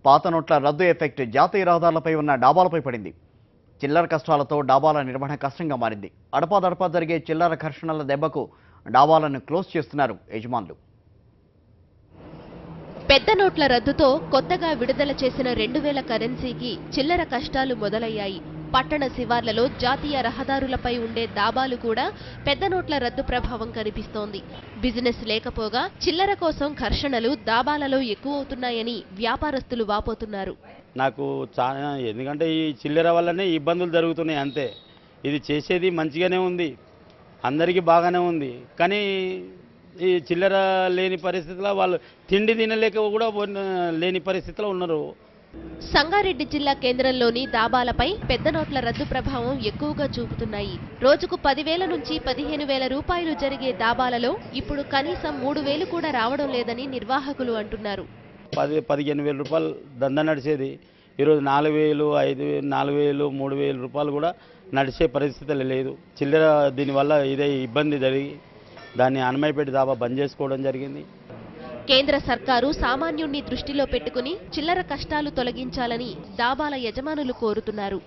పాత నోట్ల రద్దు ఎఫెక్ట్ జాతీయ రహదారులపై ఉన్న డాబాలపై పడింది. చిల్లర కష్టాలతో డాబాల నిర్వహణ కష్టంగా మారింది. అడపాదడపా జరిగే చిల్లర ఘర్షణల దెబ్బకు డాబాలను క్లోజ్ చేస్తున్నారు యజమానులు. పెద్ద నోట్ల రద్దుతో కొత్తగా విడుదల చేసిన 2000 కరెన్సీకి చిల్లర కష్టాలు మొదలయ్యాయి. పట్టణ శివార్లలో జాతీయ రహదారులపై ఉండే దాబాలు కూడా పెద్ద నోట్ల రద్దు ప్రభావం కనిపిస్తోంది. బిజినెస్ లేకపోగా చిల్లర కోసం ఘర్షణలు దాబాలలో ఎక్కువవుతున్నాయని వ్యాపారస్తులు వాపోతున్నారు. నాకు చాలా ఎందుకంటే ఈ చిల్లర వల్లనే ఇబ్బందులు జరుగుతున్నాయి అంతే. ఇది చేసేది మంచిగానే ఉంది, అందరికీ బాగానే ఉంది, కానీ ఈ చిల్లర లేని పరిస్థితిలో వాళ్ళు తిండి తినలేక కూడా లేని పరిస్థితిలో ఉన్నారు. సంగారెడ్డి జిల్లా కేంద్రంలోని దాబాలపై పెద్ద నోట్ల రద్దు ప్రభావం ఎక్కువగా చూపుతున్నాయి. రోజుకు 10,000 నుంచి 15,000 రూపాయలు జరిగే దాబాలలో ఇప్పుడు కనీసం 3,000 కూడా రావడం లేదని నిర్వాహకులు అంటున్నారు. 15,000 రూపాయలు దందా నడిచేది ఈరోజు 4,000, 5,000, 4,000, 3,000 రూపాయలు కూడా నడిచే పరిస్థితులు లేదు. చిల్లర దీనివల్ల ఇదే ఇబ్బంది జరిగి దాన్ని అనమైపెట్టి దాబా బంద్ చేసుకోవడం జరిగింది. కేంద్ర సర్కారు సామాన్యుణ్ణి దృష్టిలో పెట్టుకుని చిల్లర కష్టాలు తొలగించాలని దాబాల యజమానులు కోరుతున్నారు.